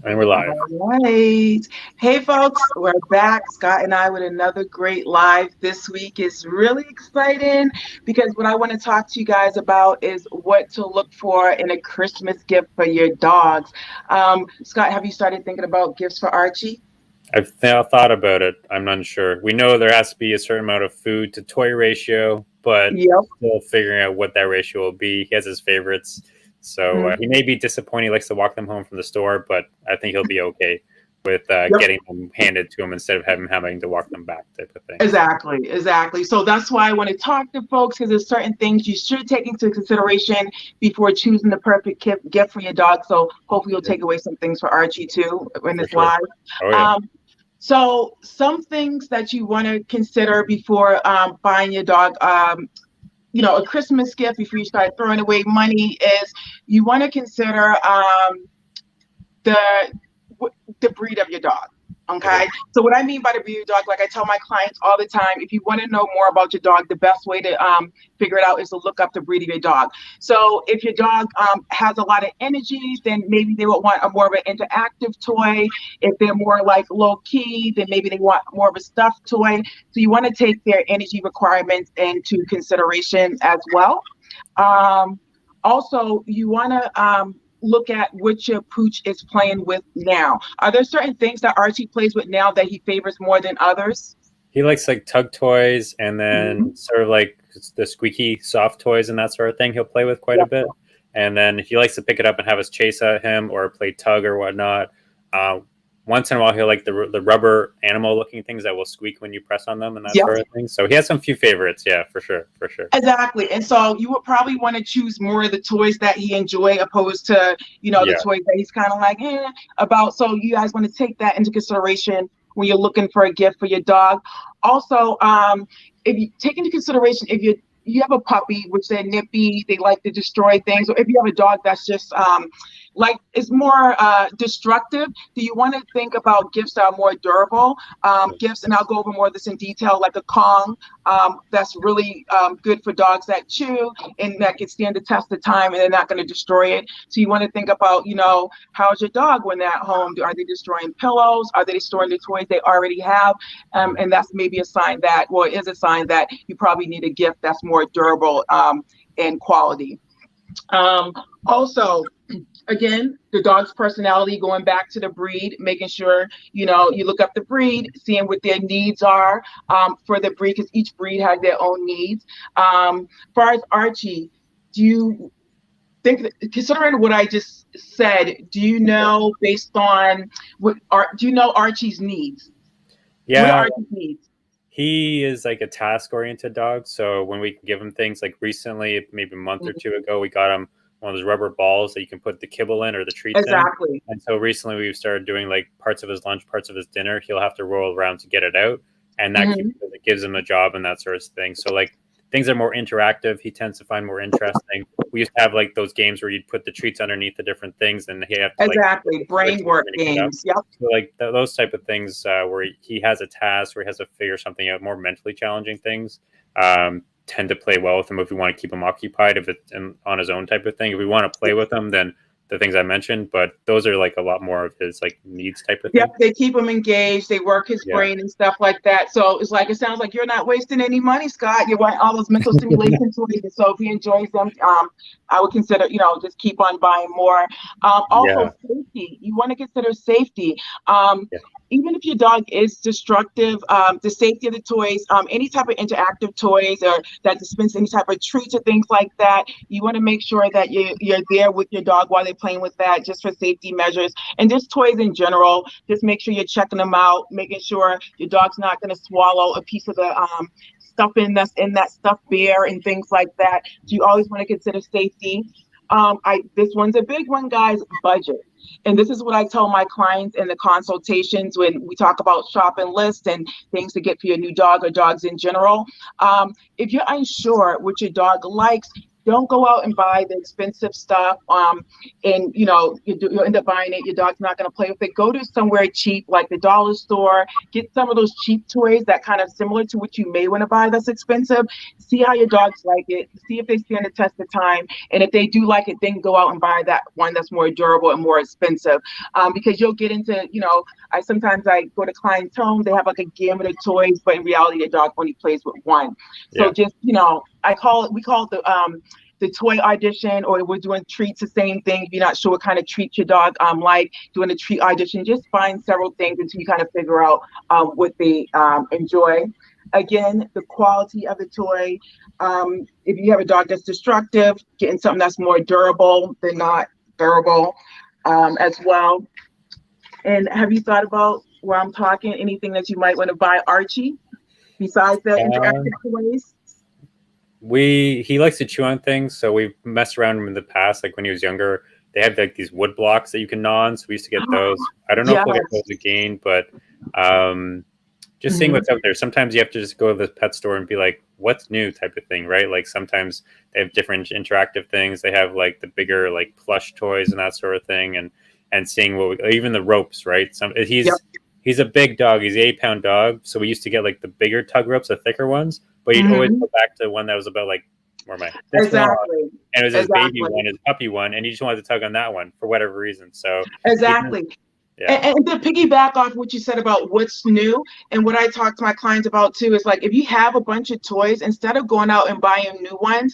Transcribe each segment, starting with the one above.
And we're live. All right. Hey, folks, we're back. Scott and I with another great live this week. Is really exciting because what I want to talk to you guys about is what to look for in a Christmas gift for your dogs. Scott, have you started thinking about gifts for Archie? Thought about it. I'm unsure. We know there has to be a certain amount of food to toy ratio, but Yep. still figuring out what that ratio will be. He has his favorites. So he may be disappointed. He likes to walk them home from the store, but I think he'll be okay with Yep. getting them handed to him instead of having to walk them back type of thing. Exactly. So that's why I want to talk to folks because there's certain things you should take into consideration before choosing the perfect gift for your dog. So hopefully you'll take away some things for Archie too when For it's sure. live. Oh, yeah. So some things that you want to consider before buying your dog, a Christmas gift before you start throwing away money is you want to consider the the breed of your dog. Okay. So what I mean by the breed of your dog, like I tell my clients all the time, if you want to know more about your dog, the best way to figure it out is to look up the breed of your dog. So if your dog has a lot of energy, then maybe they would want a more of an interactive toy. If they're more like low key, then maybe they want more of a stuffed toy. So you want to take their energy requirements into consideration as well. Also, you want to look at what your Pooch is playing with now. Are there certain things that Archie plays with now that he favors more than others? He likes like tug toys and Mhm. then sort of like the squeaky soft toys and that sort of thing he'll play with quite a Yep. bit. And then he likes to pick it up and have us chase at him or play tug or whatnot. Uh, Once in a while, he'll like the rubber animal looking things that will squeak when you press on them and that Yep. sort of thing. So he has some few favorites. Yeah, for sure. For sure. Exactly. And so you would probably want to choose more of the toys that he enjoy opposed to, the Yeah. toys that he's kind of like, about. So you guys want to take that into consideration when you're looking for a gift for your dog. Also, if you take into consideration if you have a puppy, which they're nippy, they like to destroy things, or if you have a dog that's just like is more destructive, do you want to think about gifts that are more durable gifts? And I'll go over more of this in detail, like a Kong that's really good for dogs that chew and that can stand the test of time and they're not going to destroy it. So you want to think about, how's your dog when they're at home? Are they destroying pillows? Are they destroying the toys they already have? And that's maybe a sign that, well, it is a sign that you probably need a gift that's more durable and quality. Also, again, the dog's personality, going back to the breed, making sure you look up the breed, seeing what their needs are for the breed, because each breed has their own needs. Far as Archie, do you think, considering what I just said, do you know based on do you know Archie's needs? What are Yeah. Archie's needs? He is like a task oriented dog. So when we can give him things like recently, maybe a month or Mhm. two ago, we got him one of those rubber balls that you can put the kibble in or the treats in. Exactly. And so recently we've started doing like parts of his lunch, parts of his dinner. He'll have to roll around to get it out. And that Hmm. gives him a job and that sort of thing. So like things are more interactive. He tends to find more interesting. We used to have like those games where you'd put the treats underneath the different things and he have to like Exactly. switch Brain work it up. games. Yep. So like those type of things where he has a task, where he has to figure something out, more mentally challenging things, tend to play well with him if we want to keep him occupied. If it's on his own type of thing, if we want to play with him, then the things I mentioned. But those are like a lot more of his like needs type of Yep, thing. they keep him engaged. They work his Yeah. brain and stuff like that. So it's like it sounds like you're not wasting any money, Scott. You want all those mental stimulation toys. So if he enjoys them, I would consider, just keep on buying more. Also, Yeah. safety. You want to consider safety. Um, Yeah. Even if your dog is destructive, the safety of the toys, any type of interactive toys or that dispense any type of treats or things like that, you want to make sure that you're there with your dog while they're playing with that, just for safety measures. And just toys in general, just make sure you're checking them out, making sure your dog's not going to swallow a piece of the stuffing that's in that stuffed bear and things like that. So you always want to consider safety. This one's a big one, guys. Budget. And this is what I tell my clients in the consultations when we talk about shopping lists and things to get for your new dog or dogs in general. If you're unsure what your dog likes, don't go out and buy the expensive stuff. And you'll end up buying it. Your dog's not going to play with it. Go to somewhere cheap, like the dollar store. Get some of those cheap toys that kind of similar to what you may want to buy that's expensive. See how your dogs like it. See if they stand the test of time. And if they do like it, then go out and buy that one that's more durable and more expensive. Because you'll get into, I sometimes go to clients' homes. They have like a gamut of toys, but in reality, the dog only plays with one. So just, we call it the toy audition, or we're doing treats, the same thing. If you're not sure what kind of treats your dog like, doing a treat audition, just find several things until you kind of figure out what they enjoy. Again, the quality of the toy. If you have a dog that's destructive, getting something that's more durable than not durable as well. And have you thought about, while I'm talking, anything that you might want to buy Archie besides the interactive toys? He likes to chew on things, so we've messed around with him in the past. Like when he was younger, they have like these wood blocks that you can gnaw on, so we used to get those. I don't know if we'll get those again, but just seeing what's out there. Sometimes you have to just go to the pet store and be like, what's new type of thing, right? Like sometimes they have different interactive things. They have like the bigger like plush toys and that sort of thing, and seeing even the ropes, right? He's a big dog. He's an 8-pound dog, so we used to get like the bigger tug ropes, the thicker ones. But you'd always go back to one that was about like, where am I? Exactly. And it was his baby one, his puppy one, and he just wanted to tug on that one for whatever reason. So exactly. And to piggyback off what you said about what's new, and what I talk to my clients about too, is like, if you have a bunch of toys, instead of going out and buying new ones,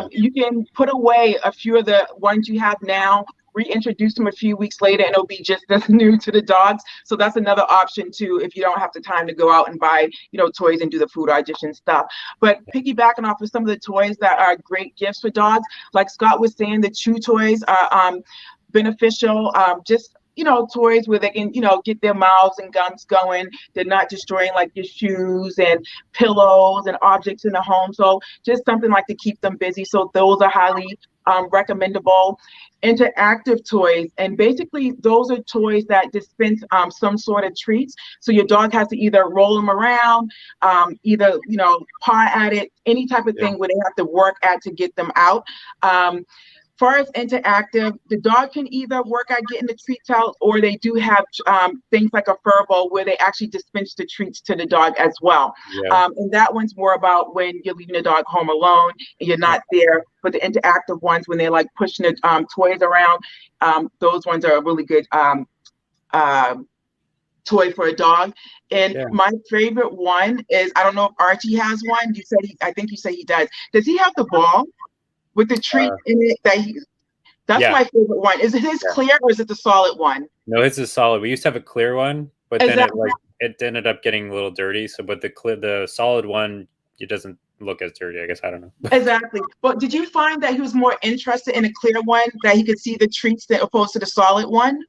you can put away a few of the ones you have now, reintroduce them a few weeks later, and it'll be just as new to the dogs. So that's another option too, if you don't have the time to go out and buy, toys and do the food audition stuff. But piggybacking off of some of the toys that are great gifts for dogs, like Scott was saying, the chew toys are beneficial. Just toys where they can, get their mouths and gums going. They're not destroying like your shoes and pillows and objects in the home. So just something like to keep them busy. So those are highly recommendable. Interactive toys, and basically those are toys that dispense some sort of treats. So your dog has to either roll them around, either paw at it, any type of thing where they have to work at to get them out. Far as interactive, the dog can either work at getting the treats out, or they do have things like a fur bowl where they actually dispense the treats to the dog as well. And that one's more about when you're leaving the dog home alone and you're not there. But the interactive ones, when they're like pushing the toys around, those ones are a really good toy for a dog. And my favorite one is, I don't know if Archie has one. I think you said he does. Does he have the ball with the treat in it? That's my favorite one. Is it his clear, or is it the solid one? No, his is solid. We used to have a clear one, but then it ended up getting a little dirty. So, but the solid one, it doesn't look as dirty, I guess. I don't know. Exactly. But did you find that he was more interested in a clear one, that he could see the treats, that opposed to the solid one?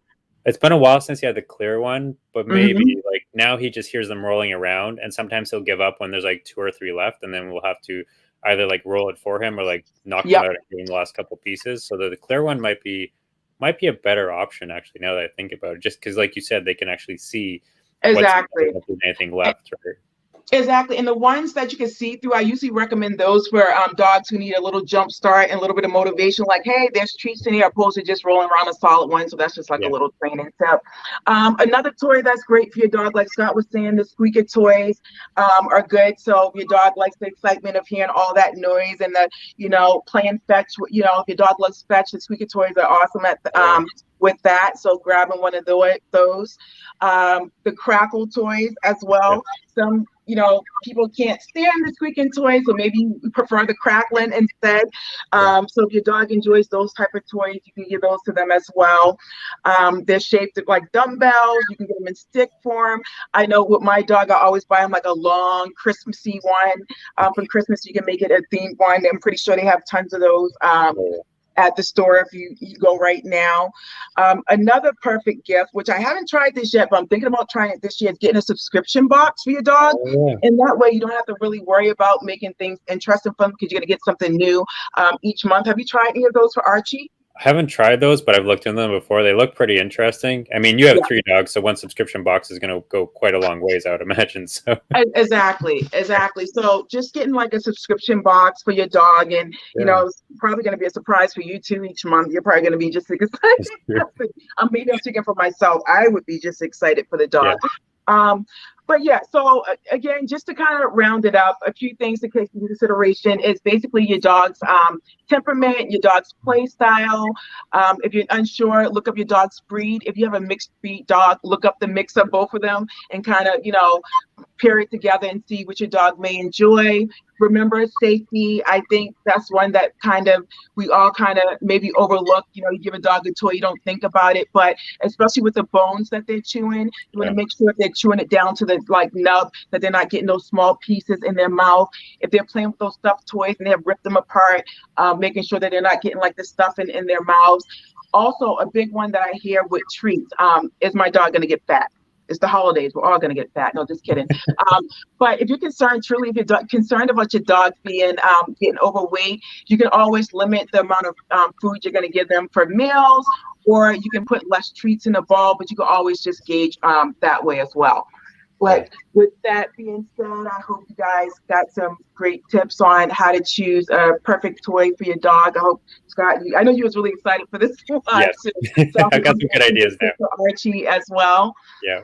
It's been a while since he had the clear one, but maybe like now he just hears them rolling around, and sometimes he'll give up when there's like 2 or 3 left, and then we'll have to either like roll it for him or like knock him out and give him the last couple pieces. So the clear one might be a better option, actually, now that I think about it, just because like you said, they can actually see exactly what's anything left. Right? Exactly. And the ones that you can see through, I usually recommend those for dogs who need a little jump start and a little bit of motivation, like, hey, there's treats in here, opposed to just rolling around a solid one. So that's just like a little training tip. Another toy that's great for your dog, like Scott was saying, the Squeaky Toys are good. So if your dog likes the excitement of hearing all that noise and the, playing fetch, if your dog loves fetch, the Squeaky Toys are awesome at with that. So grabbing one of those. The Crackle toys as well. Some people can't stand the squeaking toys, so maybe you prefer the crackling instead. So if your dog enjoys those type of toys, you can give those to them as well. They're shaped like dumbbells. You can get them in stick form. I know with my dog, I always buy him like a long Christmassy one. For Christmas, you can make it a themed one. I'm pretty sure they have tons of those at the store if you go right now. Another perfect gift, which I haven't tried this yet, but I'm thinking about trying it this year, is getting a subscription box for your dog. And that way you don't have to really worry about making things interesting for them, because you're going to get something new each month. Have you tried any of those for Archie? I haven't tried those, but I've looked into them before. They look pretty interesting. I mean, you have Yeah. 3 dogs, so one subscription box is going to go quite a long ways, I would imagine. So Exactly. So just getting like a subscription box for your dog, and it's probably going to be a surprise for you too each month. You're probably going to be just excited. Maybe I'm speaking for myself. I would be just excited for the dog. But yeah, so again, just to kind of round it up, a few things to take into consideration is basically your dog's temperament, your dog's play style. If you're unsure, look up your dog's breed. If you have a mixed breed dog, look up the mix of both of them and kind of, pair it together and see what your dog may enjoy. Remember safety. I think that's one that we all kind of maybe overlook. You give a dog a toy, you don't think about it, but especially with the bones that they're chewing, you want to make sure they're chewing it down to the nub, that they're not getting those small pieces in their mouth. If they're playing with those stuffed toys and they have ripped them apart, making sure that they're not getting the stuff in their mouths. Also, a big one that I hear with treats, is my dog going to get fat? It's the holidays. We're all going to get fat. No, just kidding. But if you're concerned, truly, if you're concerned about your dog being getting overweight, you can always limit the amount of food you're going to give them for meals, or you can put less treats in the bowl, but you can always just gauge that way as well. But with that being said, I hope you guys got some great tips on how to choose a perfect toy for your dog. I hope, Scott, I know you was really excited for this one. Yes, so I got some good ideas there. For Archie as well. Yeah.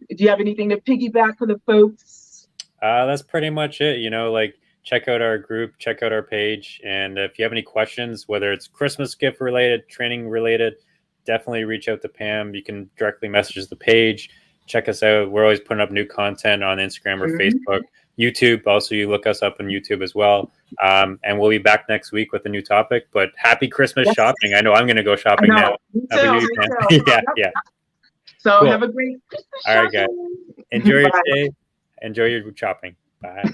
Do you have anything to piggyback for the folks? That's pretty much it. Check out our group, check out our page. And if you have any questions, whether it's Christmas gift related, training related, definitely reach out to Pam. You can directly message the page. Check us out. We're always putting up new content on Instagram or Facebook, YouTube. Also, you look us up on YouTube as well. And we'll be back next week with a new topic. But happy Christmas shopping. I know I'm going to go shopping now. Yeah. So cool. Have a great Christmas shopping. All right, guys. Enjoy your day. Enjoy your shopping. Bye.